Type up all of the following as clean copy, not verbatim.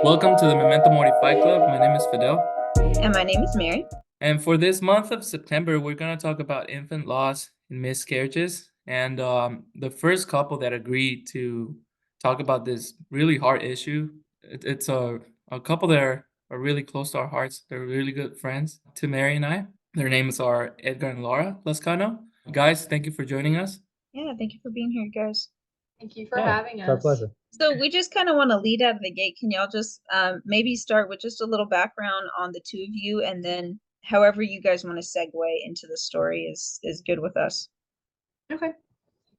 Welcome to the Memento Mori Fight Club. My name is Fidel. And my name is Mary. And for this month of September, we're going to talk about infant loss and miscarriages. And the first couple that agreed to talk about this really hard issue, it's a couple that are really close to our hearts. They're really good friends to Mary and I. Their names are Edgar and Laura Lascano. Guys, thank you for joining us. Yeah, thank you for being here, guys. Thank you for having It's our us. pleasure. So we just kind of want to lead out of the gate. Can y'all just maybe start with just a little background on the two of you, and then however you guys want to segue into the story is good with us. Okay.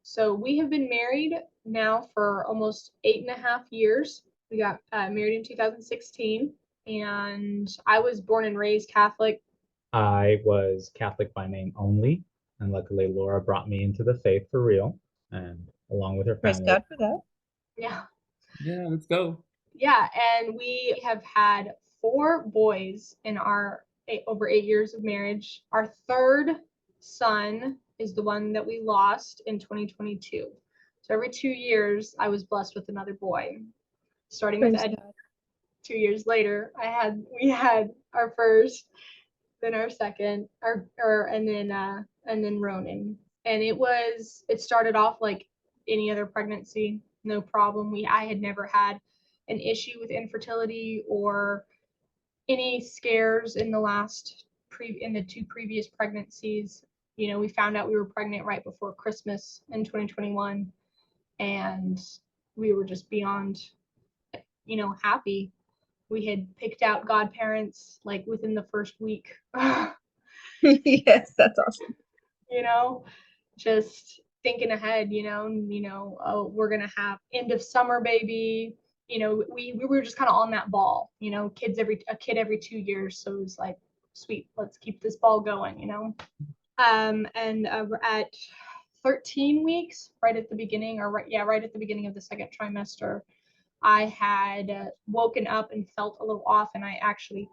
So we have been married now for almost 8.5 years. We got married in 2016, and I was born and raised Catholic. I was Catholic by name only, and luckily Laura brought me into the faith for real, and along with her Praise family. God for that. Yeah. Yeah, let's go. Yeah, and we have had 4 boys in our over 8 years of marriage. Our third son is the one that we lost in 2022. So every 2 years, I was blessed with another boy. Starting with Praise Ed, God. 2 years later, we had our first, then our second, and then Ronan. And it started off like any other pregnancy, no problem. I had never had an issue with infertility or any scares in the 2 previous pregnancies. We found out we were pregnant right before Christmas in 2021, and we were just beyond, happy. We had picked out godparents like within the first week. Yes, that's awesome. Just thinking ahead, oh, we're gonna have end of summer baby. We were just kind of on that ball, a kid every 2 years. So it was like, sweet, let's keep this ball going. And at 13 weeks, right at the beginning, right at the beginning of the second trimester, I had woken up and felt a little off, and I actually,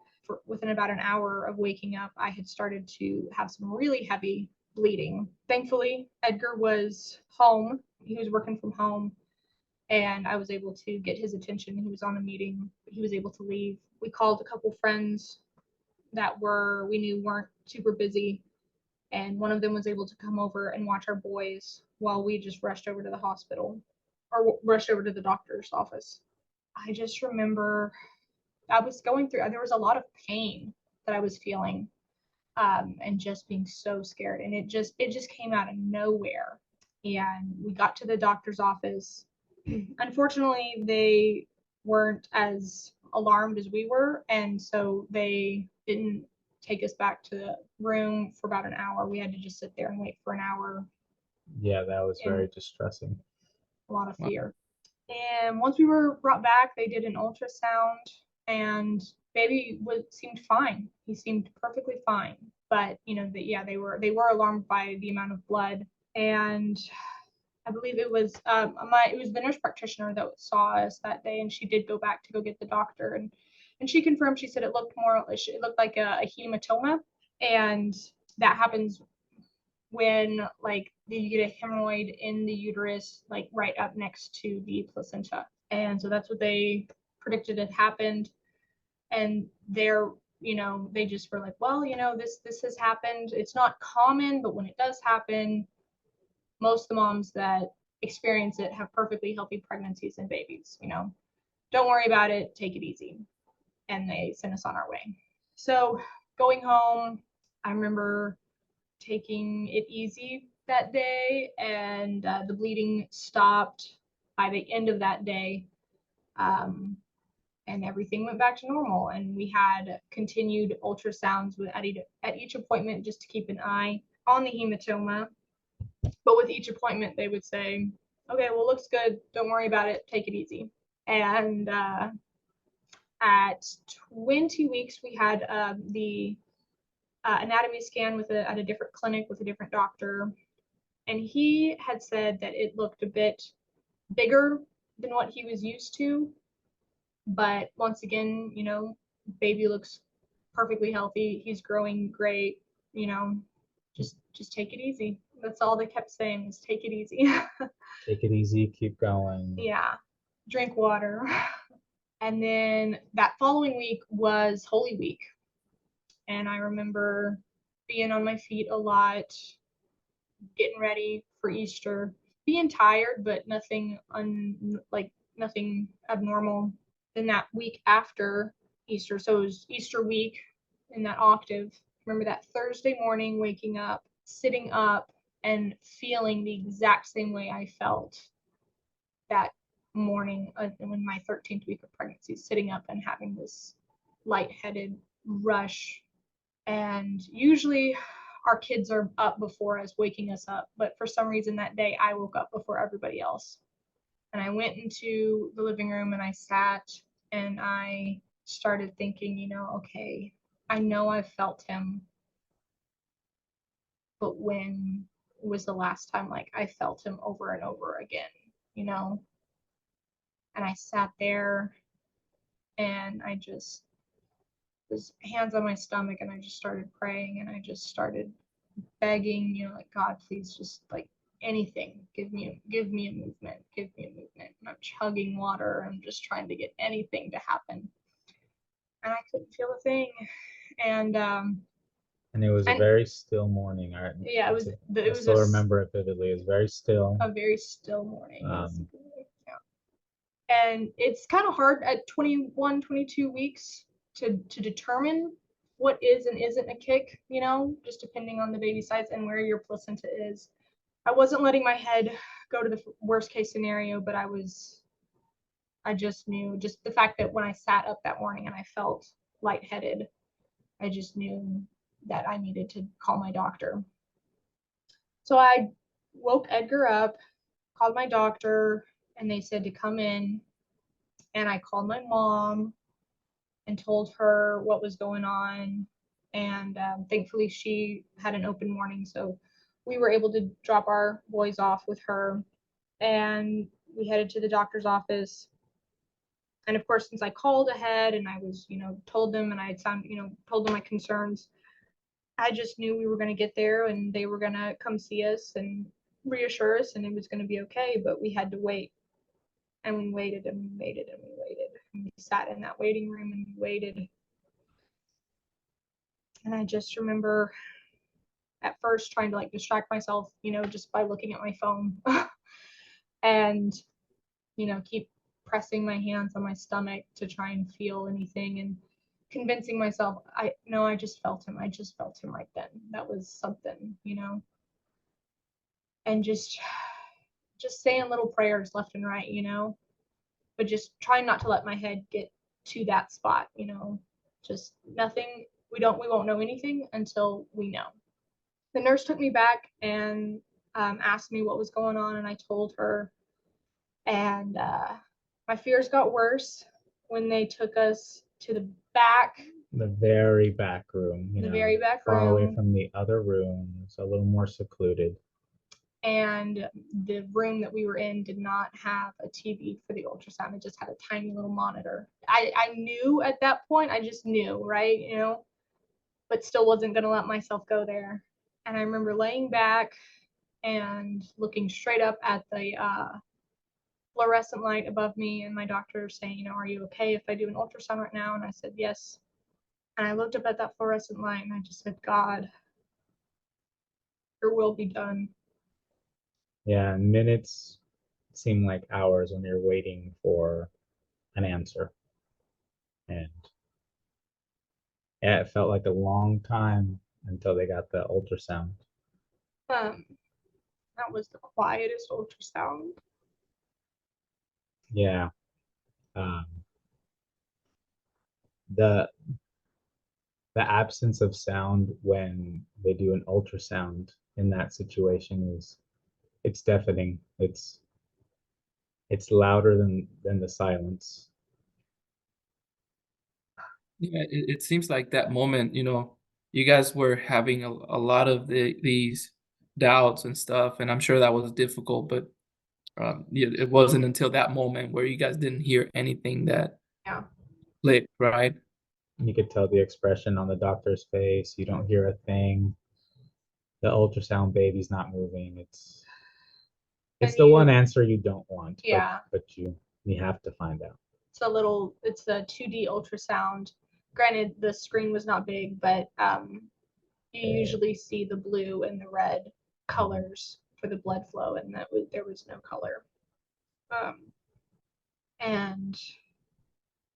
within about an hour of waking up, I had started to have some really heavy bleeding. Thankfully, Edgar was home. He was working from home, and I was able to get his attention. He was on a meeting, but he was able to leave. We called a couple friends that we knew weren't super busy, and one of them was able to come over and watch our boys while we just rushed over to the hospital or rushed over to the doctor's office. I just remember I was going through, there was a lot of pain that I was feeling, and just being so scared. And it just came out of nowhere. And we got to the doctor's office. Unfortunately, they weren't as alarmed as we were. And so they didn't take us back to the room for about an hour. We had to just sit there and wait for an hour. Yeah, that was very distressing. A lot of fear. And once we were brought back, they did an ultrasound, and baby seemed fine. He seemed perfectly fine. But they were alarmed by the amount of blood. And I believe it was the nurse practitioner that saw us that day, and she did go back to go get the doctor, and she confirmed. She said it looked like a hematoma, and that happens when like you get a hemorrhoid in the uterus, like right up next to the placenta. And so that's what they predicted had happened. And they just were like, well, this has happened. It's not common, but when it does happen, most of the moms that experience it have perfectly healthy pregnancies and babies. Don't worry about it, take it easy. And they sent us on our way. So going home, I remember taking it easy that day, and the bleeding stopped by the end of that day, and everything went back to normal. And we had continued ultrasounds at each appointment just to keep an eye on the hematoma. But with each appointment, they would say, okay, well, looks good, don't worry about it, take it easy. And at 20 weeks, we had the anatomy scan at a different clinic with a different doctor, and he had said that it looked a bit bigger than what he was used to. But once again, baby looks perfectly healthy. He's growing great. Just take it easy. That's all they kept saying, was take it easy. Take it easy, keep going. Yeah, drink water. And then that following week was Holy Week. And I remember being on my feet a lot, getting ready for Easter, being tired, but nothing nothing abnormal. Then that week after Easter, so it was Easter week in that octave. Remember that Thursday morning, waking up, sitting up, and feeling the exact same way I felt that morning in my 13th week of pregnancy, sitting up and having this lightheaded rush. And usually our kids are up before us, waking us up, but for some reason that day I woke up before everybody else. And I went into the living room and I sat and I started thinking, okay, I know I've felt him, but when was the last time like I felt him over and over again, you know? And I sat there and I just was hands on my stomach and I just started praying and I just started begging, like, God, please just like anything, give me a movement, give me a movement. And I'm chugging water. I'm just trying to get anything to happen. And I couldn't feel a thing. And it was a and very still morning. yeah, I still remember it vividly. It was very still. a very still morning. Yeah. And it's kind of hard at 21, 22 weeks to determine what is and isn't a kick, just depending on the baby size and where your placenta is. I wasn't letting my head go to the worst case scenario, but I just knew, just the fact that when I sat up that morning and I felt lightheaded, I just knew that I needed to call my doctor. So I woke Edgar up, called my doctor, and they said to come in. And I called my mom and told her what was going on. And thankfully, she had an open morning, so we were able to drop our boys off with her. And we headed to the doctor's office. And of course, since I called ahead and I was, told them and I had told them my concerns, I just knew we were going to get there and they were going to come see us and reassure us and it was going to be okay. But we had to wait. And we waited and we waited and we waited. And we sat in that waiting room and we waited. And I just remember at first trying to like distract myself, just by looking at my phone and, keep pressing my hands on my stomach to try and feel anything and convincing myself, I just felt him. I just felt him right then. That was something, and just saying little prayers left and right, but just trying not to let my head get to that spot, just nothing. We won't know anything until we know. The nurse took me back and asked me what was going on, and I told her. And my fears got worse when they took us to the back. The very back room. The very back far room. away from the other rooms, a little more secluded. And the room that we were in did not have a TV for the ultrasound. It just had a tiny little monitor. I knew at that point, I just knew, right? But still wasn't going to let myself go there. And I remember laying back and looking straight up at the fluorescent light above me and my doctor saying, are you okay if I do an ultrasound right now? And I said, yes. And I looked up at that fluorescent light and I just said, God, your will be done. Yeah, minutes seem like hours when you're waiting for an answer. And yeah, it felt like a long time until they got the ultrasound. That was the quietest ultrasound. Yeah. The absence of sound when they do an ultrasound in that situation it's deafening. It's louder than the silence. Yeah, it seems like that moment, you guys were having a lot of these doubts and stuff, and I'm sure that was difficult, but yeah, it wasn't until that moment where you guys didn't hear anything that Yeah. clicked, right? You could tell the expression on the doctor's face. You don't hear a thing. The ultrasound baby's not moving. It's the one answer you don't want. Yeah. But you have to find out. it's a 2D ultrasound. Granted, the screen was not big, but you usually see the blue and the red colors for the blood flow, and there was no color. And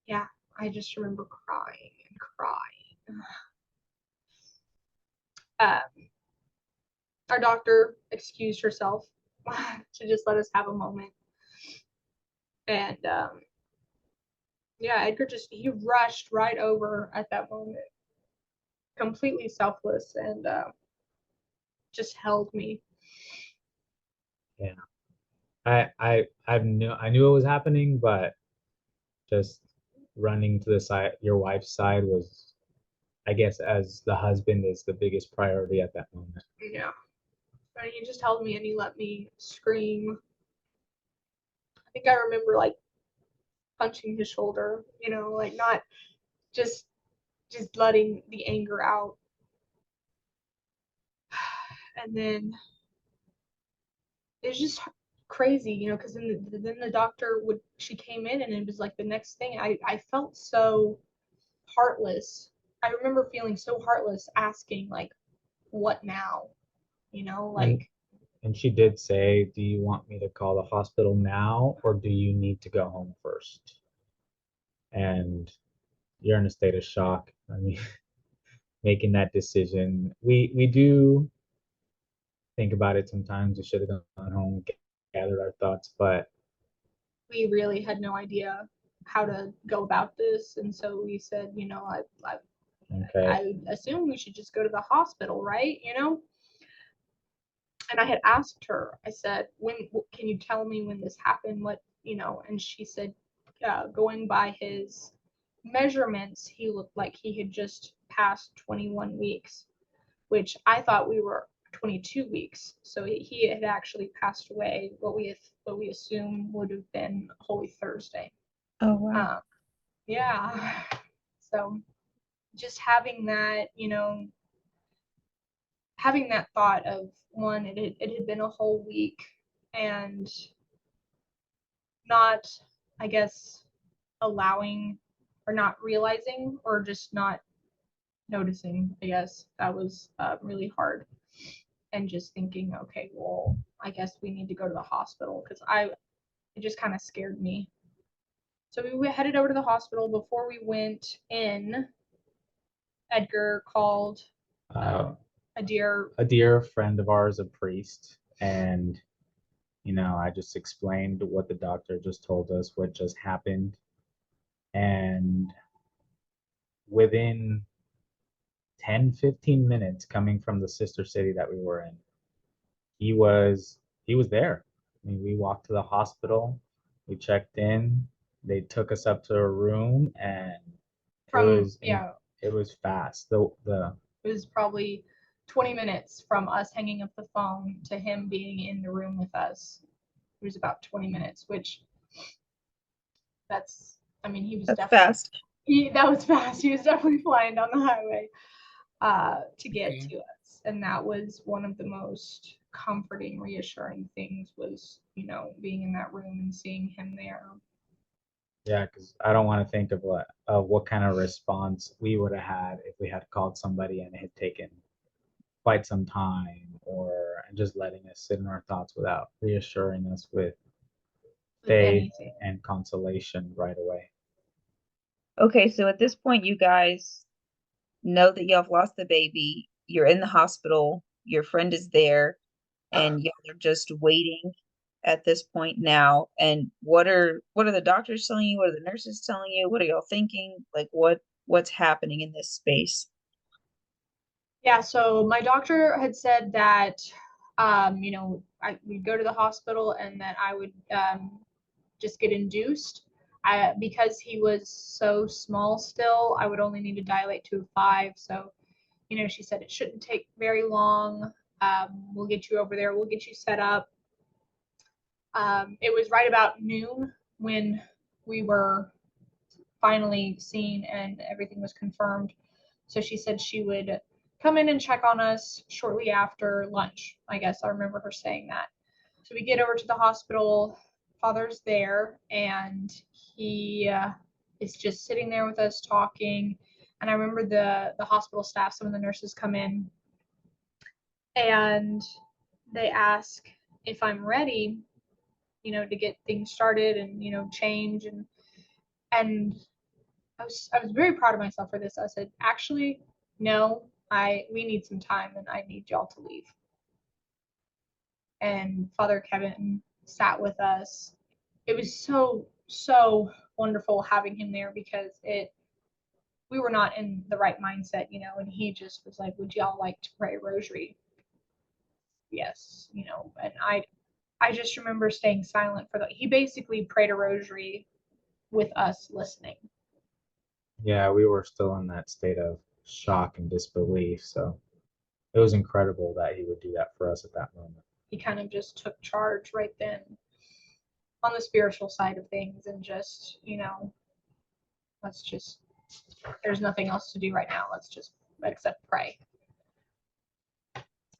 yeah, I just remember crying and crying. Our doctor excused herself to just let us have a moment. And yeah, Edgar he rushed right over at that moment, completely selfless, and just held me. Yeah. I knew it was happening, but just running to the side, your wife's side was, I guess, as the husband, is the biggest priority at that moment. Yeah. And he just held me and he let me scream. I think I remember like punching his shoulder, like not just letting the anger out. And then it's just crazy, because then the doctor she came in, and it was like the next thing I felt so heartless. I remember feeling so heartless, asking like, what now? Like. And she did say, do you want me to call the hospital now, or do you need to go home first? And you're in a state of shock. I mean, making that decision. We do think about it sometimes. We should have gone home, gathered our thoughts, but we really had no idea how to go about this, and so we said, I assume we should just go to the hospital, right? And I had asked her, I said, when can you tell me when this happened? What, and she said, going by his measurements, he looked like he had just passed 21 weeks, which I thought we were 22 weeks. So he had actually passed away what we assume would have been Holy Thursday. Oh, wow. Yeah. So just having that, having that thought of, one, it had been a whole week, and not, I guess, allowing or not realizing or just not noticing, I guess that was really hard. And just thinking, okay, well, I guess we need to go to the hospital, because it just kind of scared me. So we headed over to the hospital. Before we went in, Edgar called a dear friend of ours, a priest, and I just explained what the doctor just told us, what just happened, and within 10-15 minutes, coming from the sister city that we were in, he was there. I mean, we walked to the hospital, we checked in, they took us up to a room, and it was fast. It was probably 20 minutes from us hanging up the phone to him being in the room with us. It was about 20 minutes, which he was definitely fast. That was fast. He was definitely flying down the highway to get to us. And that was one of the most comforting, reassuring things, was, being in that room and seeing him there. Yeah, because I don't want to think of what kind of response we would have had if we had called somebody and it had taken quite some time, or just letting us sit in our thoughts without reassuring us with faith and consolation right away. Okay, so at this point, you guys know that y'all have lost the baby. You're in the hospital. Your friend is there, and y'all are just waiting at this point now. And what are the doctors telling you? What are the nurses telling you? What are y'all thinking? Like, what's happening in this space? Yeah, so my doctor had said that, we'd go to the hospital, and that I would just get induced. Because he was so small still, I would only need to dilate to a 5. So, she said it shouldn't take very long. We'll get you over there. We'll get you set up. It was right about noon when we were finally seen and everything was confirmed. So she said she would come in and check on us shortly after lunch. I guess I remember her saying that. So we get over to the hospital, Father's there, and he is just sitting there with us talking. And I remember the hospital staff, some of the nurses come in, and they ask if I'm ready, to get things started and change. And I was very proud of myself for this. I said, actually, no, we need some time, and I need y'all to leave. And Father Kevin sat with us. It was so wonderful having him there, because we were not in the right mindset, and he just was like, would y'all like to pray a rosary? Yes, and I just remember staying silent he basically prayed a rosary with us listening. Yeah, we were still in that state of shock and disbelief. So it was incredible that he would do that for us at that moment. He kind of just took charge right then on the spiritual side of things, and just, let's just, there's nothing else to do right now. Let's just except pray.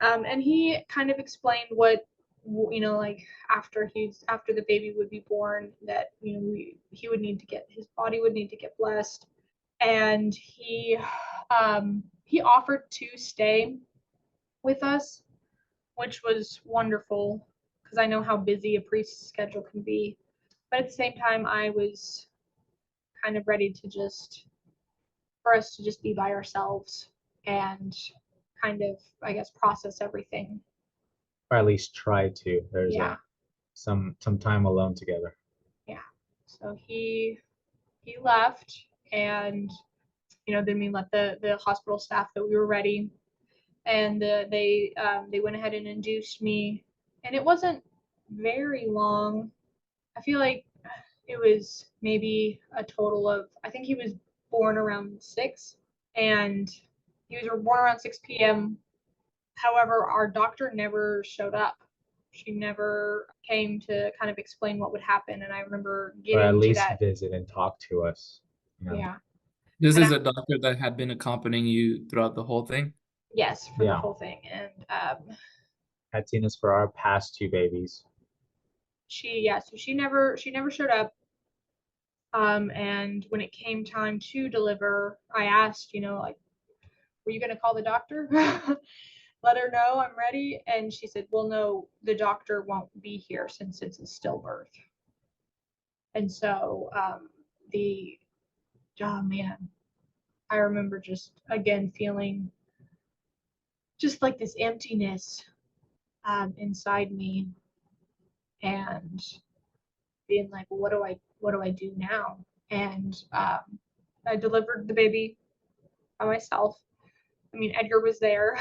And he kind of explained what, like after the baby would be born, that, he would need to his body would need to get blessed. And he offered to stay with us, which was wonderful, because I know how busy a priest's schedule can be. But at the same time, I was kind of ready for us to just be by ourselves and kind of, I guess, process everything. Or at least try to. There's some time alone together. Yeah. So he left, and then we let the hospital staff that we were ready, and they went ahead and induced me, and it wasn't very long. I feel like it was maybe a total of, I think he was born around 6, and he was born around 6 p.m. However, our doctor never showed up. She never came to kind of explain what would happen, and I remember getting or at to least that. visit and talk to us. Yeah. This is a doctor that had been accompanying you throughout the whole thing? Yes, for the whole thing. And had seen us for our past 2 babies. So she never showed up. And when it came time to deliver, I asked, like, were you gonna call the doctor? Let her know I'm ready. And she said, well, no, the doctor won't be here since it's a stillbirth. And so oh man, I remember just again feeling just like this emptiness inside me, and being like, well, what do I do now? And I delivered the baby by myself. I mean, Edgar was there.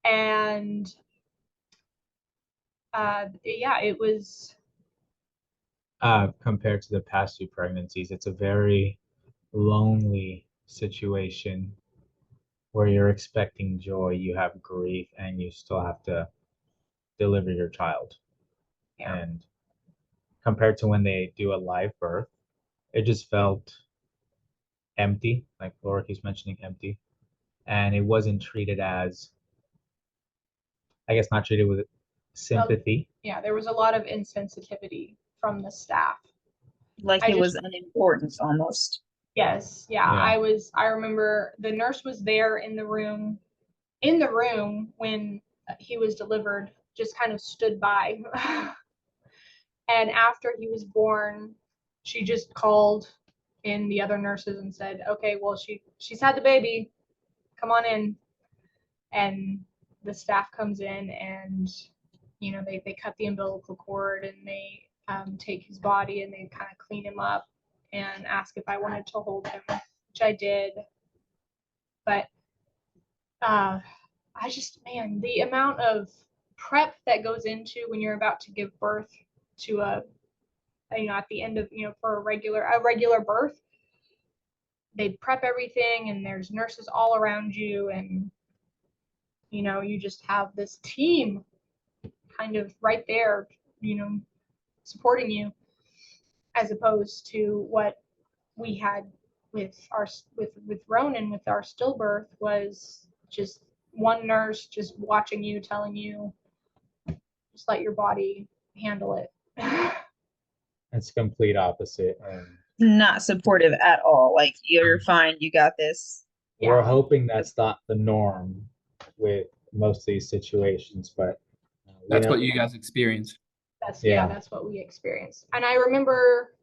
And yeah, it was compared to the past 2 pregnancies, it's a very lonely situation where you're expecting joy, you have grief, and you still have to deliver your child. Yeah. And compared to when they do a live birth, it just felt empty, like Laura keeps mentioning empty. And it wasn't treated as, I guess, not treated with sympathy. Yeah, there was a lot of insensitivity from the staff. Like it was unimportant almost. Yes, yeah. I remember the nurse was there in the room when he was delivered, just kind of stood by. And after he was born, she just called in the other nurses and said, okay, well, she's had the baby, come on in. And the staff comes in, and they cut the umbilical cord, and they take his body, and they kind of clean him up and ask if I wanted to hold him, which I did. But man, the amount of prep that goes into when you're about to give birth to at the end of, for a regular birth, they prep everything, and there's nurses all around you, and you just have this team kind of right there, supporting you, as opposed to what we had with Ronan, with our stillbirth, was just one nurse just watching you, telling you, just let your body handle it. It's complete opposite, and Not supportive at all. Like, you're fine, you got this. we're Yeah. hoping that's not the norm with most of these situations, but we That's know. what you guys experienced. Yeah, Yeah. that's what we experienced. And I remember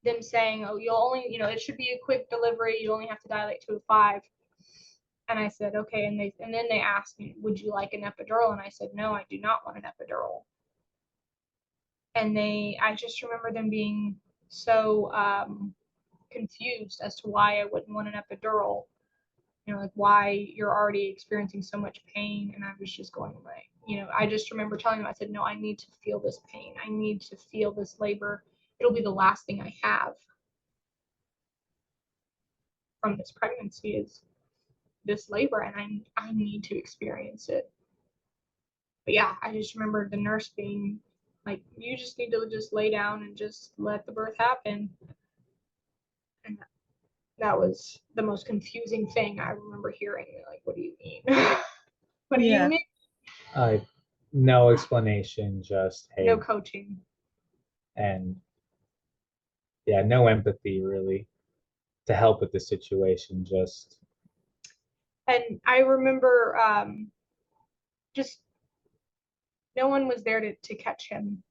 them saying, "Oh, you'll only, it should be a quick delivery. You only have to dilate to a 5." And I said, "Okay." And then they asked me, "Would you like an epidural?" And I said, "No, I do not want an epidural." And I just remember them being so confused as to why I wouldn't want an epidural. Like, why you're already experiencing so much pain. And I was just going like, I just remember telling them, I said, "No, I need to feel this pain. I need to feel this labor. It'll be the last thing I have from this pregnancy is this labor, and I need to experience it." But yeah, I just remember the nurse being like, "You just need to just lay down and just let the birth happen." And that was the most confusing thing I remember hearing. Like, what do you mean? What do you Yeah. mean? No explanation, just hey, No coaching. and yeah, no empathy really to help with the situation. Just And I remember just no one was there to catch him.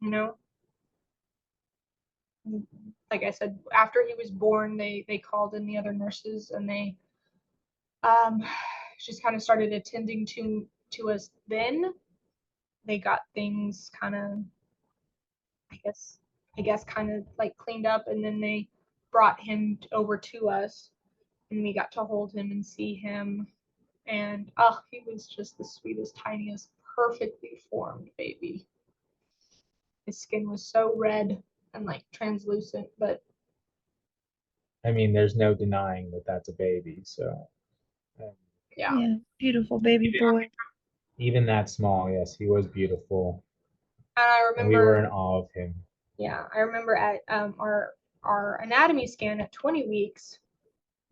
You know, like I said, after he was born, they called in the other nurses, and they um, just kind of started attending to us. Then they got things kind of, I guess, kind of like cleaned up, and then they brought him over to us, and we got to hold him and see him. And oh, he was just the sweetest, tiniest, perfectly formed baby. His skin was so red and like translucent, but I mean, there's no denying that that's a baby. So yeah. Yeah, beautiful baby boy. even that small, yes, he was beautiful, And I and we were in remember, awe of him. yeah, I remember at our anatomy scan at 20 weeks,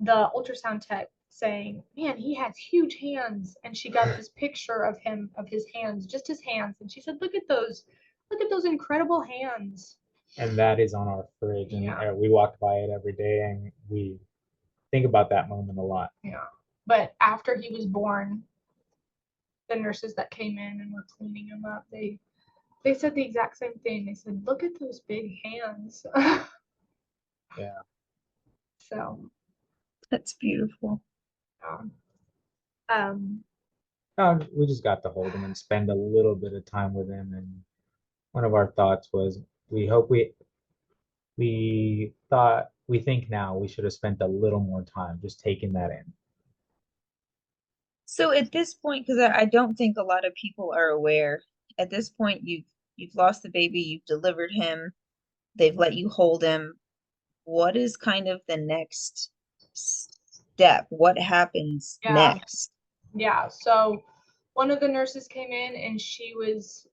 the ultrasound tech saying, "Man, he has huge hands." And she got this picture of him, of his hands, just his hands, and she said, look at those incredible hands." And that is on our fridge, and Yeah. we walk by it every day, and we think about that moment a lot. Yeah. But after he was born, the nurses that came in and were cleaning him up, they said the exact same thing. They said, "Look at those big hands." Yeah. So, That's beautiful. um, We just got to hold him and spend a little bit of time with him. And one of our thoughts was, we hope we think now we should have spent a little more time just taking that in. So at this point, because I don't think a lot of people are aware, at this point you've lost the baby, you've delivered him, they've let you hold him. What is kind of the next step? What happens yeah, next? yeah. So one of the nurses came in, and she was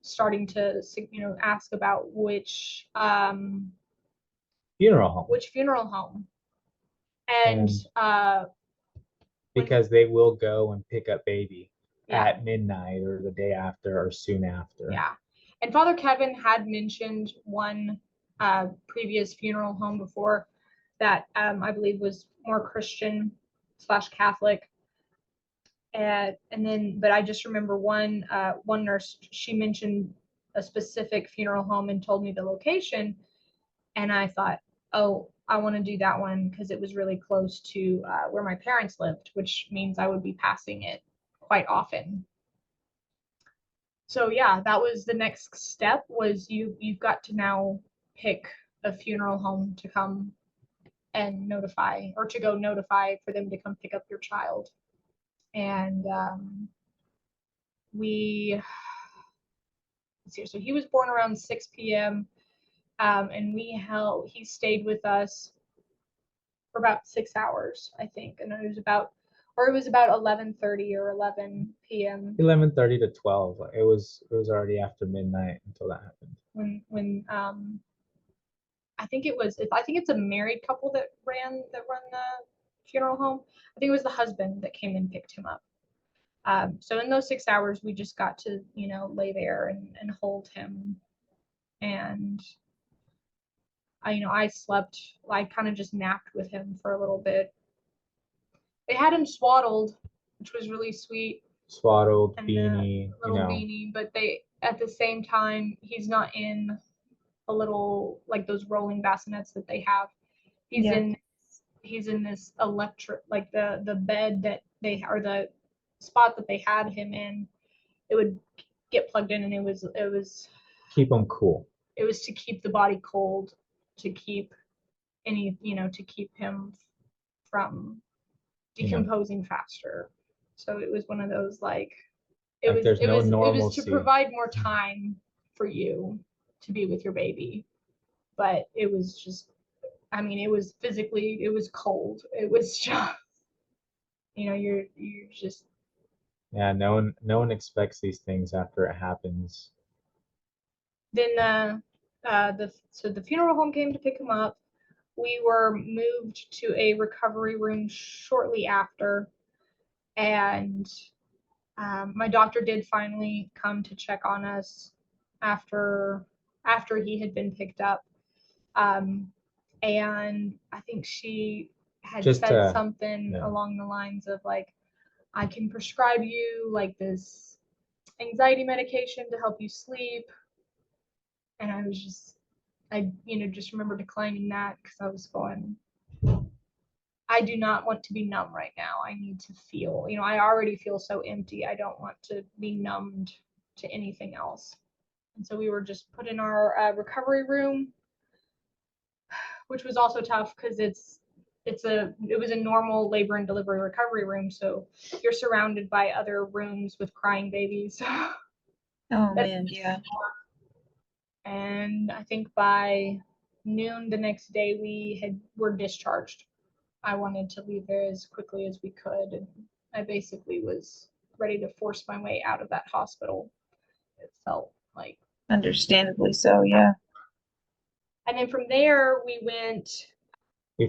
starting to ask about Funeral home. which funeral home. And Because they will go and pick up baby yeah, at midnight or the day after or soon after. yeah. And Father Kevin had mentioned one previous funeral home before that I believe was more Christian / Catholic. But I just remember one nurse, she mentioned a specific funeral home and told me the location, and I thought, oh, I want to do that one because it was really close to where my parents lived, which means I would be passing it quite often. So yeah, that was the next step. Was you've got to now pick a funeral home to come and notify, or to go notify for them to come pick up your child. And we let's see, so he was born around 6 p.m. And he stayed with us for about 6 hours, I think. And it was about 11:30 or 11 p.m. 11:30 to 12. It was already after midnight until that happened. when I think it's a married couple that run the funeral home. I think it was the husband that came and picked him up. So in those 6 hours, we just got to, lay there and hold him. And I slept, I kind of just napped with him for a little bit. They had him swaddled, which was really sweet. Swaddled, And beanie, little beanie, but they, at the same time, he's not in a little, like those rolling bassinets that they have. He's in this electric, like the bed that they, or the spot that they had him in, it would get plugged in, and it was keep him cool. It was to keep the body cold, to keep to keep him from decomposing faster. So it was one of those, like, it was to provide more time for you to be with your baby. But it was just, it was physically, it was cold. It was just, you're just. Yeah, no one expects these things after it happens. Then the funeral home came to pick him up. We were moved to a recovery room shortly after, and my doctor did finally come to check on us after he had been picked up. And I think she had said something along the lines of, like, I can prescribe you like this anxiety medication to help you sleep. And I was just, just remember declining that, because I was going, I do not want to be numb right now. I need to feel, I already feel so empty. I don't want to be numbed to anything else. And so we were just put in our recovery room, which was also tough because it was a normal labor and delivery recovery room. So you're surrounded by other rooms with crying babies. Oh man, yeah. And I think by noon the next day we were discharged. I wanted to leave there as quickly as we could, and I basically was ready to force my way out of that hospital. It felt like. Understandably so, yeah. And then from there we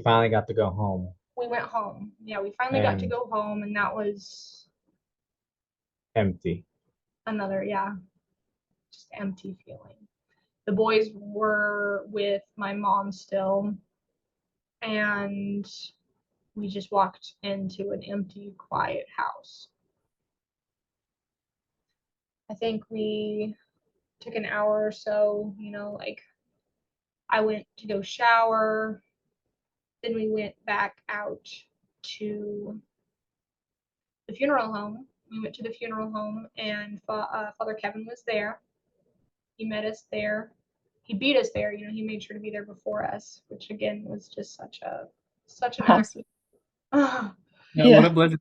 finally got to go home. We went home. Yeah, we finally got to go home, and that was empty. Another, just empty feeling. The boys were with my mom still, and we just walked into an empty, quiet house. I think we took an hour or so, like, I went to go shower, then we went back out to the funeral home. We went to the funeral home, and Father Kevin was there. He met us there. He beat us there. He made sure to be there before us, which again was just such an awesome. Yeah, what a blessing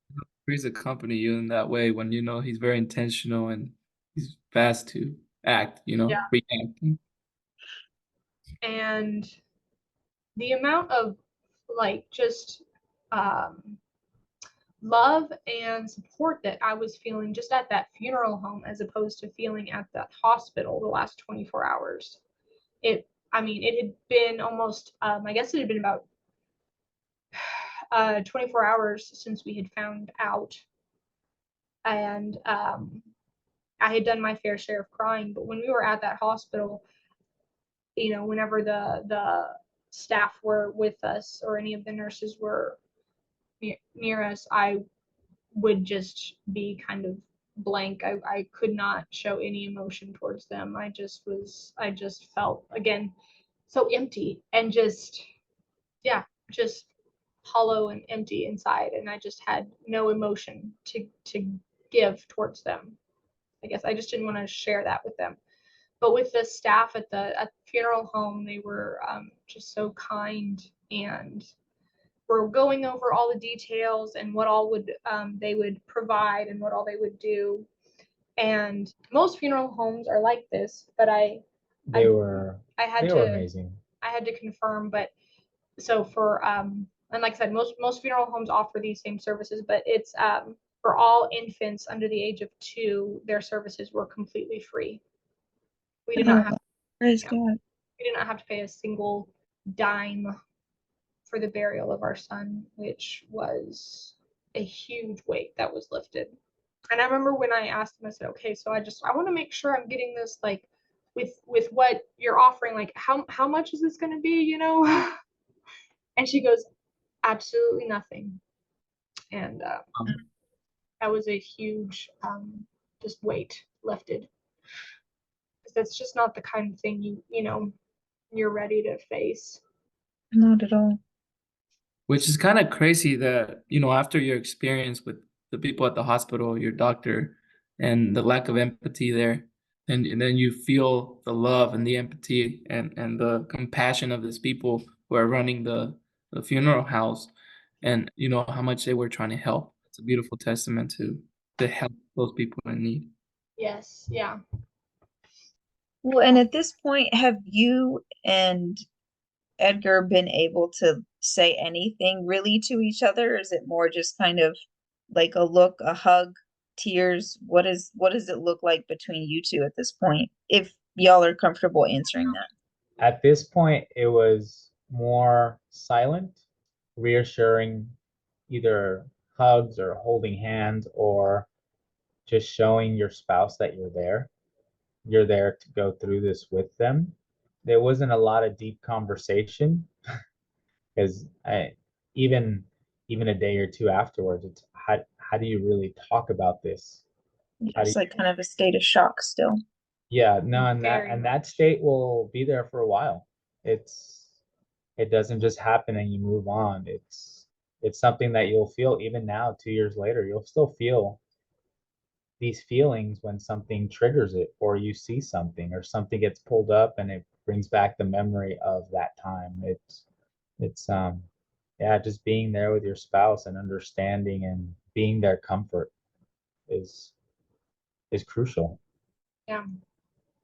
to accompany you in that way when he's very intentional and he's fast to act, react. And the amount of, like, just love and support that I was feeling just at that funeral home, as opposed to feeling at that hospital the last 24 hours. It had been almost, I guess it had been about 24 hours since we had found out. And I had done my fair share of crying, but when we were at that hospital, whenever the staff were with us or any of the nurses were near us, I would just be kind of blank. I could not show any emotion towards them. I just felt, again, so empty and just hollow and empty inside, and I just had no emotion to give towards them. I guess I just didn't want to share that with them. But with the staff at the funeral home, they were just so kind, and were going over all the details and what all they would provide and what all they would do. And most funeral homes are like this, but they were amazing. I had to confirm, but so for and like I said, most funeral homes offer these same services, but it's for all infants under the age of 2, their services were completely free. We did not have praise God. We did not have to pay a single dime for the burial of our son, which was a huge weight that was lifted. And I remember when I asked him, I said, okay, so I want to make sure I'm getting this like with what you're offering, like how much is this going to be, you know? And she goes, absolutely nothing. And Um, that was a huge just weight lifted, because that's just not the kind of thing you know you're ready to face. Not at all. which is kind of crazy that, after your experience with the people at the hospital, your doctor, and the lack of empathy there, and then you feel the love and the empathy and the compassion of these people who are running the funeral house, and how much they were trying to help. It's a beautiful testament to the help those people in need. Yes, yeah. Well, and at this point, have you and Edgar been able to say anything really to each other? Or is it more just kind of like a look, a hug, tears? What does it look like between you two at this point? If y'all are comfortable answering that. At this point, it was more silent, reassuring, either hugs or holding hands or just showing your spouse that you're there. You're there to go through this with them. There wasn't a lot of deep conversation because I even even a day or two afterwards, it's how do you really talk about this? How do It's like kind of a state of shock still. Yeah, no, and that Very and much. that state will be there for a while. It doesn't just happen and you move on. It's something that you'll feel even now, 2 years later. You'll still feel these feelings when something triggers it, or you see something, or something gets pulled up and it brings back the memory of that time. It's yeah, just being there with your spouse and understanding and being their comfort is is crucial. Yeah.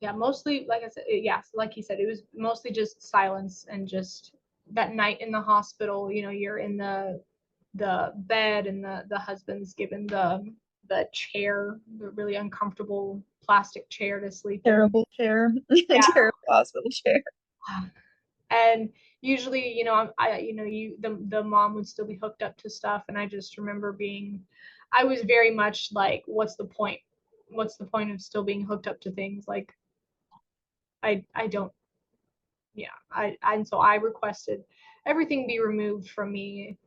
Yeah, mostly, like I said, yes, like he said, it was mostly just silence and just that night in the hospital. You know, you're in the bed, and the husband's given the chair, the really uncomfortable plastic chair to sleep in. Terrible chair. Yeah. Terrible hospital chair. And usually, you know, you know, the mom would still be hooked up to stuff, and I just remember I was very much like, what's the point? What's the point of still being hooked up to things? Like, I don't, yeah. And so I requested everything be removed from me,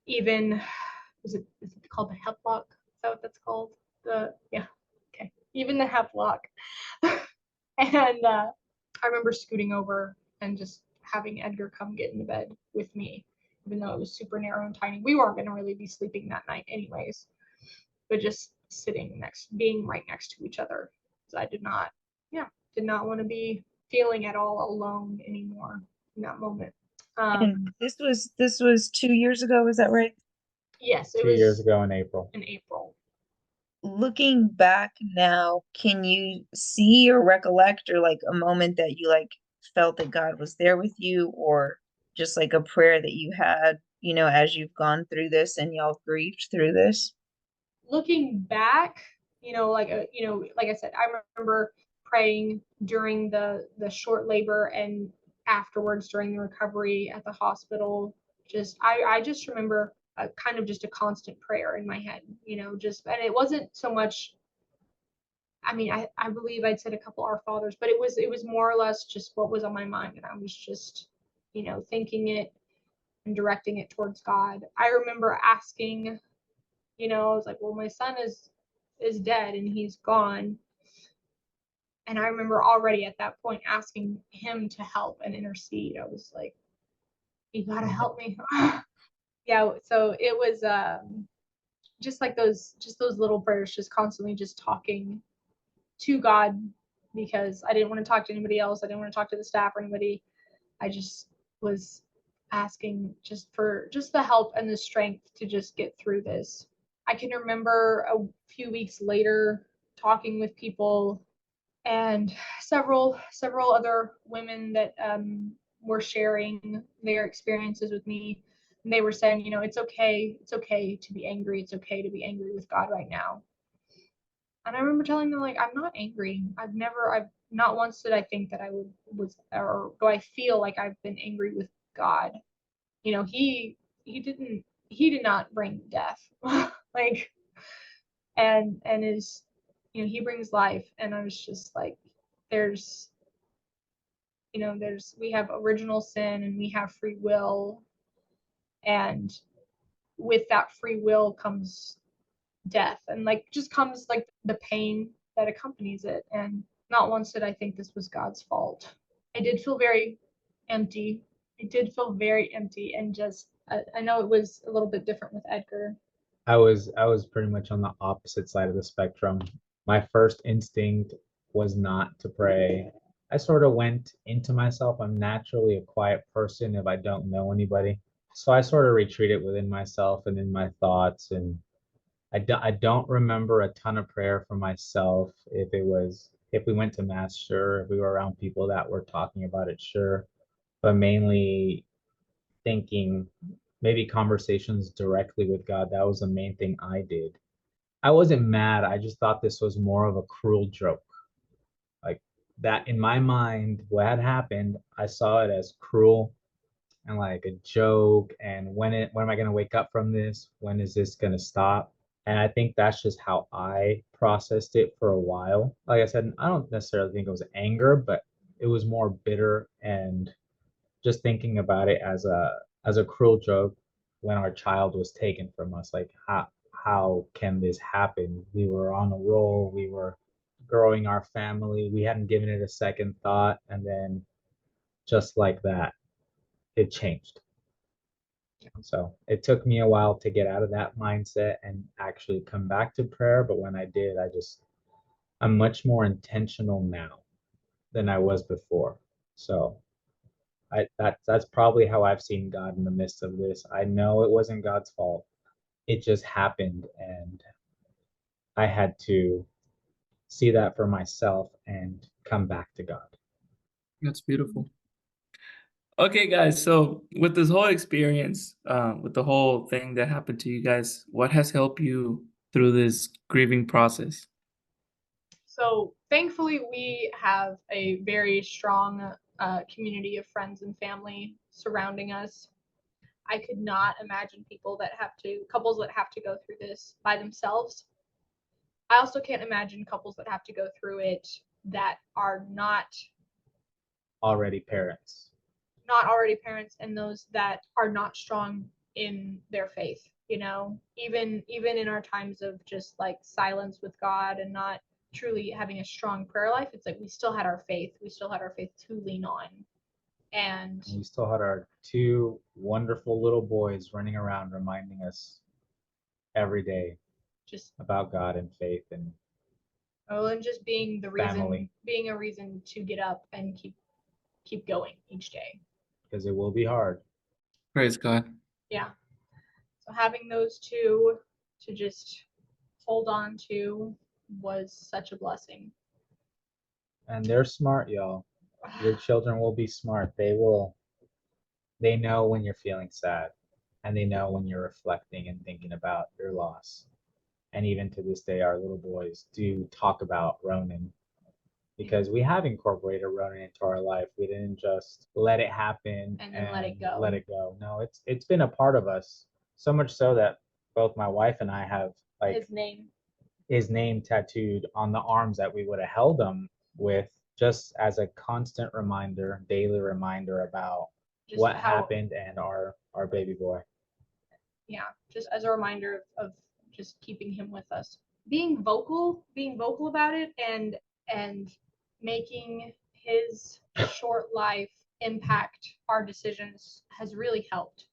even, is it called the hep lock? Is that what that's called? Yeah, okay. Even the hep lock. And I remember scooting over and just having Edgar come get into bed with me, even though it was super narrow and tiny. We weren't going to really be sleeping that night, anyways, but just being right next to each other. So I did not want to be feeling at all alone anymore in that moment. And Um, this was 2 years ago, is that right? yes, it 2 years was ago in April. in April. Looking back now, can you see or recollect or like a moment that you like felt that God was there with you, or just like a prayer that you had, as you've gone through this and y'all grieved through this? Looking back, like I said, I remember praying during the short labor and afterwards during the recovery at the hospital. I just remember a kind of just a constant prayer in my head, just, and it wasn't so much. I mean, I believe I'd said a couple Our Fathers, but it was more or less just what was on my mind, and I was just, thinking it and directing it towards God. I remember asking, I was like, well, my son is dead and he's gone. And I remember already at that point asking him to help and intercede. I was like, you gotta help me. Yeah, so it was just like those little prayers, just constantly just talking to God, because I didn't want to talk to anybody else. I didn't want to talk to the staff or anybody. I just was asking just for just the help and the strength to just get through this. I can remember a few weeks later talking with people, and several other women that were sharing their experiences with me. And they were saying, it's okay to be angry. It's okay to be angry with God right now. And I remember telling them, like, I'm not angry. I've not once did I think that or do I feel like I've been angry with God. He did not bring death. Like, and is, he brings life. And I was just like, there's, we have original sin and we have free will, and with that free will comes death, and like just comes like the pain that accompanies it. And not once did I think this was God's fault. I did feel very empty. It did feel very empty, and just I know it was a little bit different with Edgar. I was pretty much on the opposite side of the spectrum. My first instinct was not to pray. I sort of went into myself. I'm naturally a quiet person if I don't know anybody. So I sort of retreated within myself and in my thoughts. And I don't remember a ton of prayer for myself. If we went to mass, sure. If we were around people that were talking about it, sure. But mainly thinking, maybe conversations directly with God. That was the main thing I did. I wasn't mad. I just thought this was more of a cruel joke. Like that in my mind, what had happened, I saw it as cruel and like a joke. And when am I gonna wake up from this? When is this gonna stop? And I think that's just how I processed it for a while. Like I said, I don't necessarily think it was anger, but it was more bitter and just thinking about it as a cruel joke when our child was taken from us. Like how can this happen? We were on a roll, we were growing our family, we hadn't given it a second thought, and then just like that, it changed. So it took me a while to get out of that mindset and actually come back to prayer. But when I did, I'm much more intentional now than I was before. So that's probably how I've seen God in the midst of this. I know it wasn't God's fault. It just happened, and I had to see that for myself and come back to God. That's beautiful. Okay, guys. So with this whole experience, with the whole thing that happened to you guys, what has helped you through this grieving process? So thankfully, we have a very strong community of friends and family surrounding us. I could not imagine couples that have to go through this by themselves. I also can't imagine couples that have to go through it that are Already parents. not already parents, and those that are not strong in their faith. Even in our times of just like silence with God and not truly having a strong prayer life, it's like we still had our faith. We still had our faith to lean on. And We still had our two wonderful little boys running around reminding us every day just about God and faith and just being family. being a reason to get up and keep going each day. Because it will be hard. Praise God. Yeah. So having those two to just hold on to was such a blessing. And they're smart, y'all. Your children will be smart. They know when you're feeling sad, and they know when you're reflecting and thinking about your loss. And even to this day, our little boys do talk about Ronan because we have incorporated Ronan into our life. We didn't just let it happen And then let it go. Let it go. No, it's been a part of us, so much so that both my wife and I have like his name tattooed on the arms that we would have held him with, just as a constant reminder, daily reminder about just what happened and our baby boy. Yeah, just as a reminder of just keeping him with us. Being vocal about it, and making his short life impact our decisions has really helped.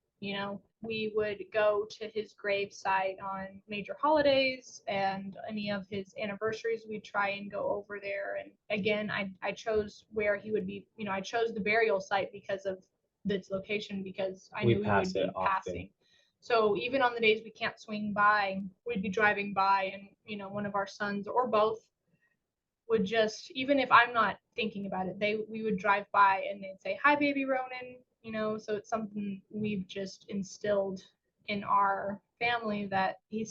We would go to his gravesite on major holidays and any of his anniversaries. We'd try and go over there. And again, I chose where he would be. I chose the burial site because of its location, because I knew he would be passing. So even on the days we can't swing by, we'd be driving by, and one of our sons or both would just, even if I'm not thinking about it, we would drive by and they'd say, "Hi, baby Ronan." So it's something we've just instilled in our family, that he is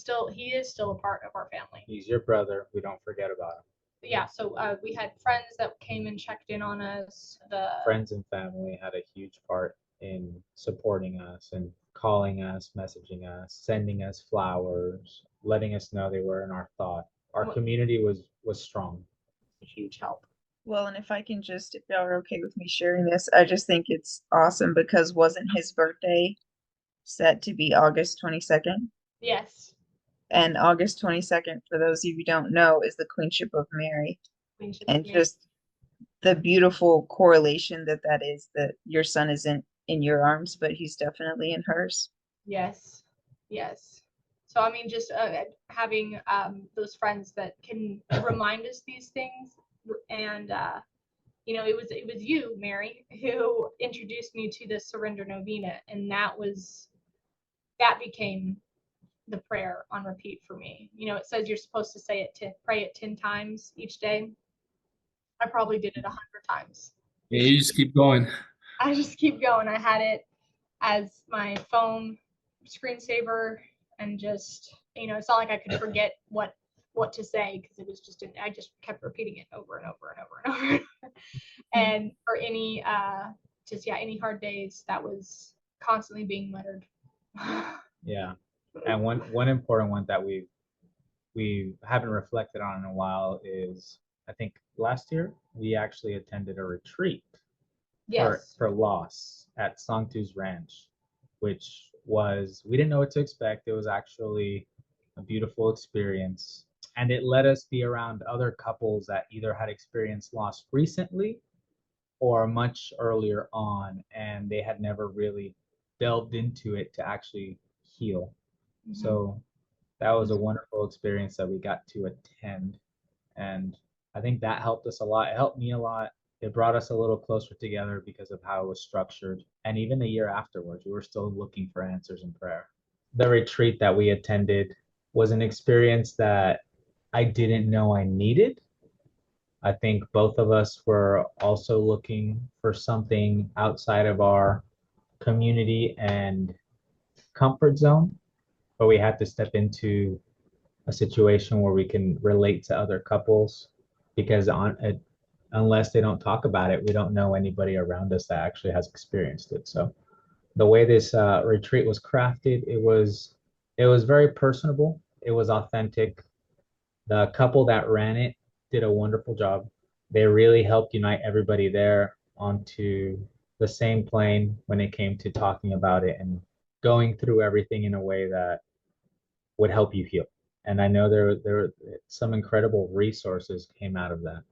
still a part of our family. He's your brother. We don't forget about him. But yeah, so we had friends that came and checked in on us. The friends and family had a huge part in supporting us and calling us, messaging us, sending us flowers, letting us know they were in our thought. Our community was strong. A huge help. Well, and if I can just, if y'all are okay with me sharing this, I just think it's awesome because wasn't his birthday set to be August 22nd? Yes. And August 22nd, for those of you who don't know, is the Queenship of Mary. And just the beautiful correlation that is, that your son isn't in your arms, but he's definitely in hers. Yes. Yes. So I mean, just having those friends that can remind us these things, and you know, it was you, Mary, who introduced me to the Surrender Novena, and that became the prayer on repeat for me. You know, it says you're supposed to pray it 10 times each day. I probably did it 100 times. Yeah, you just keep going. I just keep going. I had it as my phone screensaver, and just, you know, it's not like I could forget what to say, because it was just I just kept repeating it over and over and over and over. And for any any hard days, that was constantly being muttered. Yeah. And one important one that we haven't reflected on in a while is, I think last year we actually attended a retreat Yes. for loss at Sanctus Ranch, which was, we didn't know what to expect. It was actually a beautiful experience. And it let us be around other couples that either had experienced loss recently or much earlier on, and they had never really delved into it to actually heal. Mhm. So that was a wonderful experience that we got to attend. And I think that helped us a lot. It helped me a lot. It brought us a little closer together because of how it was structured. And even a year afterwards, we were still looking for answers in prayer. The retreat that we attended was an experience that I didn't know I needed. I think both of us were also looking for something outside of our community and comfort zone, but we had to step into a situation where we can relate to other couples, because unless they don't talk about it, we don't know anybody around us that actually has experienced it. So the way this retreat was crafted, it was very personable. It was authentic. The couple that ran it did a wonderful job. They really helped unite everybody there onto the same plane when it came to talking about it and going through everything in a way that would help you heal. And I know there some incredible resources came out of that.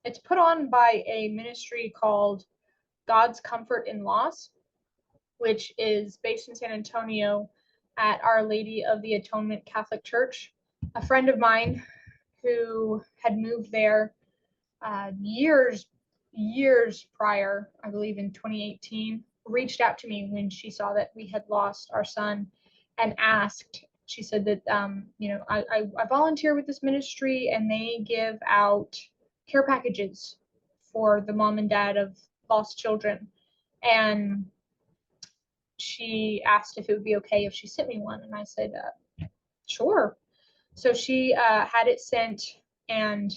It's put on by a ministry called God's Comfort in Loss, which is based in San Antonio at Our Lady of the Atonement Catholic Church. A friend of mine who had moved there years prior, I believe in 2018, reached out to me when she saw that we had lost our son, and asked. She said that I volunteer with this ministry, and they give out care packages for the mom and dad of lost children, and she asked if it would be okay if she sent me one, and I said sure. So she had it sent, and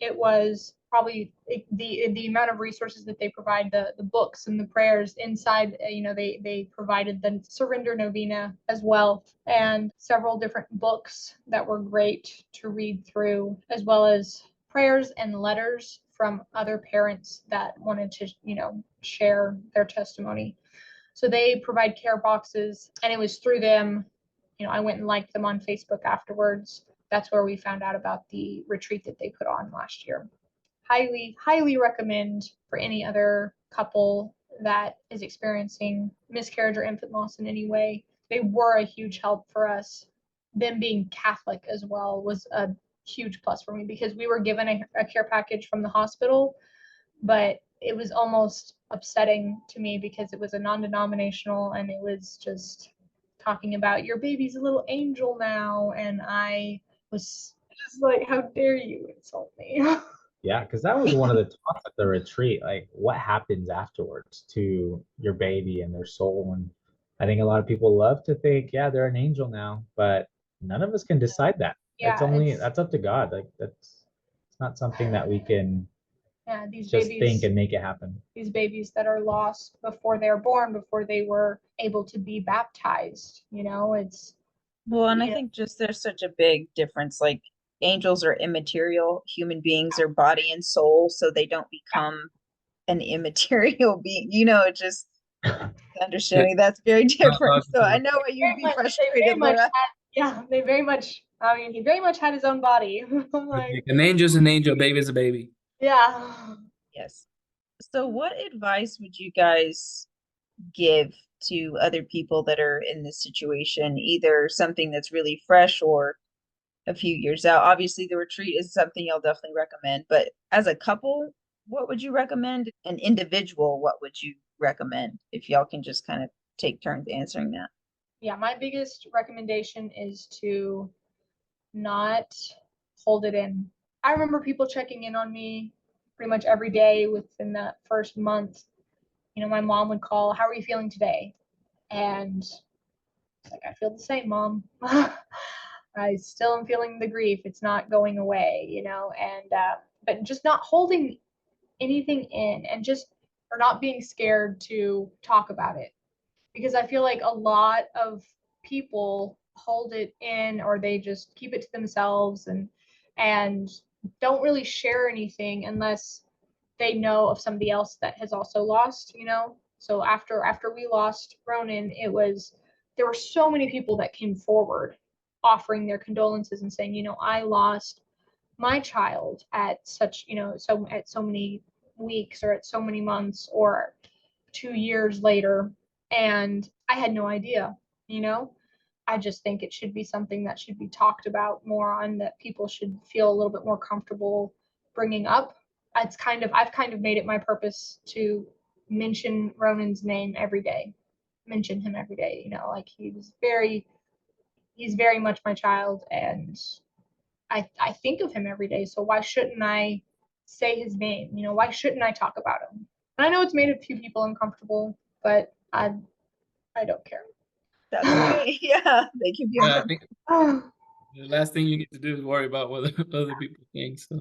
it was probably the amount of resources that they provide, the books and the prayers inside. They provided the Surrender Novena as well, and several different books that were great to read through, as well as prayers and letters from other parents that wanted to share their testimony. So they provide care boxes, and it was through them. I went and liked them on Facebook afterwards. That's where we found out about the retreat that they put on last year. Highly, highly recommend for any other couple that is experiencing miscarriage or infant loss in any way. They were a huge help for us. Them being Catholic as well was a huge plus for me, because we were given a care package from the hospital, but it was almost upsetting to me because it was a non-denominational, and it was just talking about your baby's a little angel now, and I was just like, how dare you insult me. Yeah, because that was one of the talks at the retreat. Like, what happens afterwards to your baby and their soul? And I think a lot of people love to think, yeah, they're an angel now, but none of us can decide that. Yeah, That's up to God. Like, it's not something that we can Yeah, these Just think babies, and make it happen. these babies that are lost before they're born, before they were able to be baptized, it's, Well, and I you know, think just there's such a big difference. Like angels are immaterial, human beings are body and soul, so they don't become an immaterial being. It just understanding that's very Not different. So I logical. know why you'd be they very frustrated, much Laura. had, yeah, they very much, I mean, he very much had his own body. I'm like, Like, an angel's an angel, baby's a baby. yeah. Yes. So what advice would you guys give to other people that are in this situation, either something that's really fresh or a few years out? Obviously, the retreat is something I'll definitely recommend, but as a couple, what would you recommend? An individual, what would you recommend? If y'all can just kind of take turns answering that. Yeah, my biggest recommendation is to not hold it in. I remember people checking in on me pretty much every day within that first month. My mom would call, "How are you feeling today?" And it's like, "I feel the same, Mom." I still am feeling the grief. It's not going away, and but just not holding anything in, and just, or not being scared to talk about it, because I feel like a lot of people hold it in, or they just keep it to themselves, and don't really share anything unless they know of somebody else that has also lost. So after we lost Ronan, there were so many people that came forward offering their condolences and saying, I lost my child at such, at so many weeks, or at so many months, or 2 years later, and I had no idea, you know. I just think it should be something that should be talked about more on, that people should feel a little bit more comfortable bringing up. I've kind of made it my purpose to mention Ronan's name every day, mention him every day, like he's very much my child, and I think of him every day. So why shouldn't I say his name? Why shouldn't I talk about him? And I know it's made a few people uncomfortable, but I don't care. That's okay. Yeah, they can be Yeah, I uncomfortable. think the last thing you need to do is worry about what other people think. So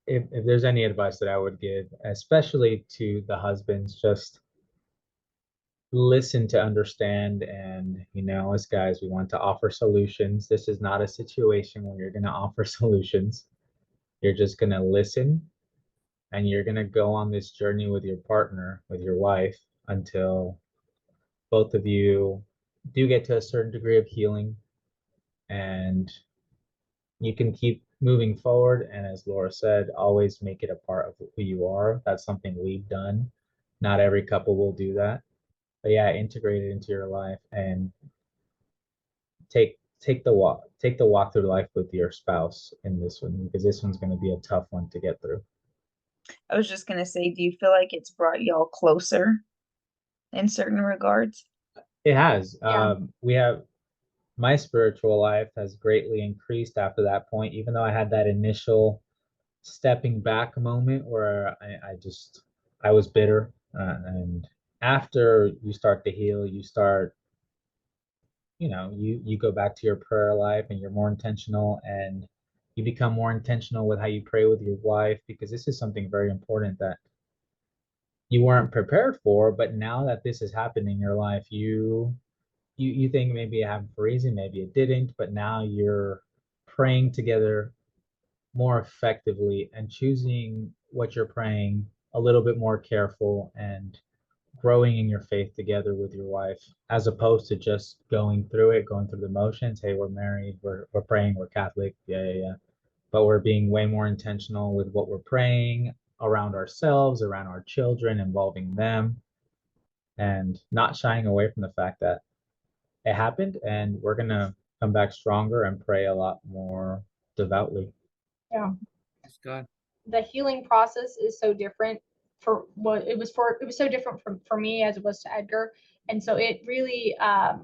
If there's any advice that I would give, especially to the husbands, just listen to understand. And as guys, we want to offer solutions. This is not a situation where you're going to offer solutions. You're just going to listen, and you're going to go on this journey with your partner, with your wife, until both of you do get to a certain degree of healing, and you can keep moving forward. And as Laura said, always make it a part of who you are. That's something we've done. Not every couple will do that, but yeah, integrate it into your life, and take the walk through life with your spouse in this one, because this one's going to be a tough one to get through. I was just gonna say, do you feel like it's brought y'all closer in certain regards? It has. Yeah. We have My spiritual life has greatly increased after that point, even though I had that initial stepping back moment where I was bitter. And after you start to heal, you go back to your prayer life, and you're more intentional, and you become more intentional with how you pray with your wife, because this is something very important that you weren't prepared for. But now that this has happened in your life, you think maybe it happened for a reason, maybe it didn't, but now you're praying together more effectively, and choosing what you're praying a little bit more careful, and growing in your faith together with your wife, as opposed to just going through the motions. Hey, we're married, we're praying, we're Catholic, yeah, yeah, yeah. But we're being way more intentional with what we're praying around ourselves, around our children, involving them, and not shying away from the fact that it happened, and we're gonna come back stronger and pray a lot more devoutly. Yeah. it's God. The healing process is so different it was so different for me as it was to Edgar. And so it really, I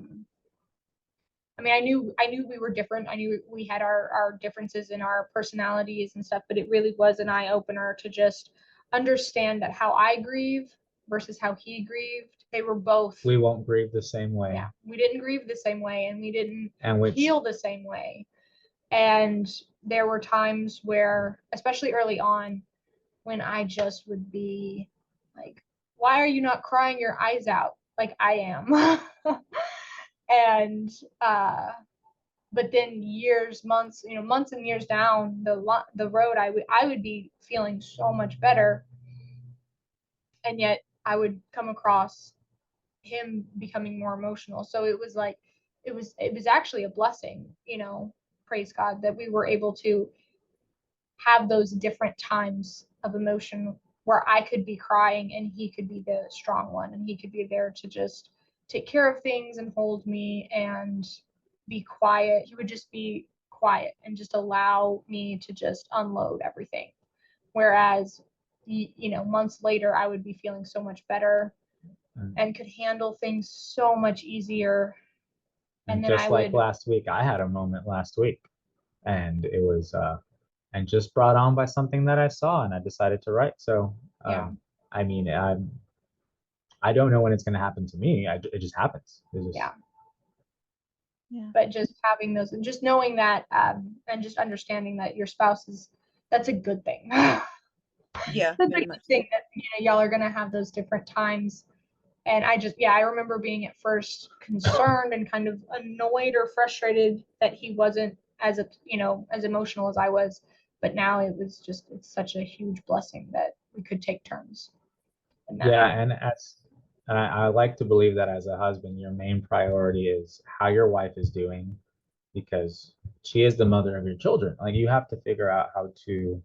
mean, I knew we were different. I knew we had our differences in our personalities and stuff, but it really was an eye opener to just understand that how I grieve versus how he grieved, they were both, We won't grieve the same way. yeah, we didn't grieve the same way, and we didn't And which heal the same way. And there were times where, especially early on, when I just would be like, why are you not crying your eyes out like I am? And but then years, months, months and years down the road, I would be feeling so much better, and yet I would come across him becoming more emotional. So it was like it was actually a blessing, praise God, that we were able to have those different times of emotion where I could be crying and he could be the strong one, and he could be there to just take care of things and hold me and be quiet. He would just be quiet and just allow me to just unload everything. Whereas, months later, I would be feeling so much better and could handle things so much easier. And And then just I like would, last week, I had a moment last week, and it was and just brought on by something that I saw, and I decided to write. So yeah, I mean, I don't know when it's going to happen to me. It just happens. It just, yeah. Yeah. But just having those and just knowing that, and just understanding that your spouse that's a good thing. Yeah, That's a very good much so. thing that y'all are gonna have those different times. And I remember being at first concerned and kind of annoyed or frustrated that he wasn't as emotional as I was. But now it's such a huge blessing that we could take turns in that. yeah. And I like to believe that as a husband, your main priority is how your wife is doing, because she is the mother of your children. Like, you have to figure out how to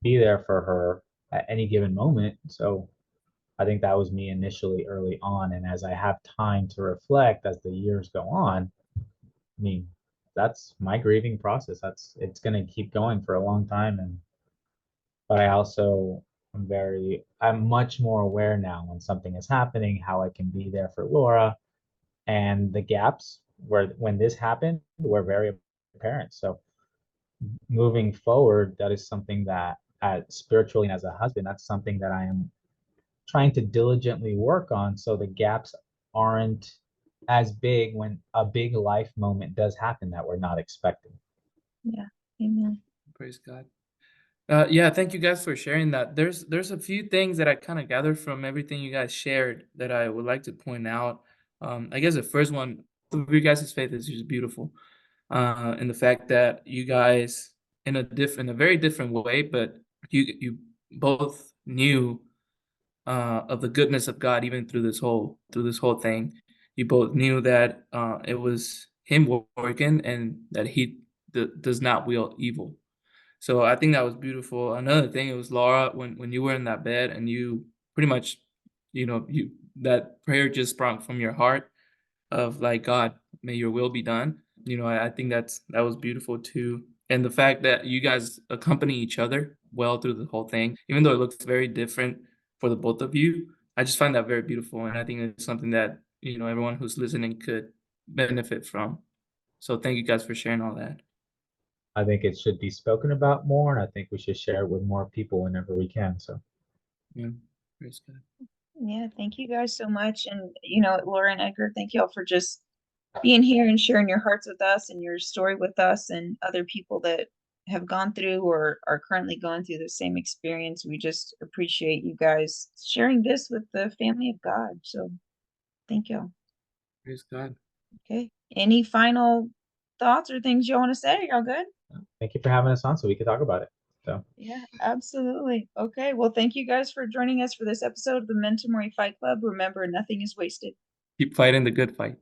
be there for her at any given moment. So I think that was me initially early on. And as I have time to reflect as the years go on, I mean, that's my grieving process. It's gonna keep going for a long time. But I also I'm much more aware now when something is happening, how I can be there for Laura, and the gaps where when this happened were very apparent. So moving forward, that is something that spiritually and as a husband, that's something that I am trying to diligently work on, so the gaps aren't as big when a big life moment does happen that we're not expecting. Yeah. Amen. Praise God. Yeah, thank you guys for sharing that. There's a few things that I kind of gathered from everything you guys shared that I would like to point out. I guess the first one, your guys' faith is just beautiful, and the fact that you guys, in a very different way, but you both knew of the goodness of God even through this whole thing. You both knew that it was Him working, and that He does not will evil. So I think that was beautiful. Another thing, it was Laura, when you were in that bed and you pretty much, you that prayer just sprung from your heart of like, God, may your will be done. I think that was beautiful too. And the fact that you guys accompany each other well through the whole thing, even though it looks very different for the both of you, I just find that very beautiful. And I think it's something that, everyone who's listening could benefit from. So thank you guys for sharing all that. I think it should be spoken about more, and I think we should share it with more people whenever we can. So Yeah. Praise God. Yeah, thank you guys so much. And, Laura and Edgar, thank y'all for just being here and sharing your hearts with us and your story with us and other people that have gone through or are currently going through the same experience. We just appreciate you guys sharing this with the family of God. So thank y'all. Praise God. Okay. Any final thoughts or things y'all want to say? Y'all good? thank you for having us on so we could talk about it. So Yeah, absolutely. Okay. Well, thank you guys for joining us for this episode of the Memento Mori Fight Club. Remember, nothing is wasted. Keep fighting the good fight.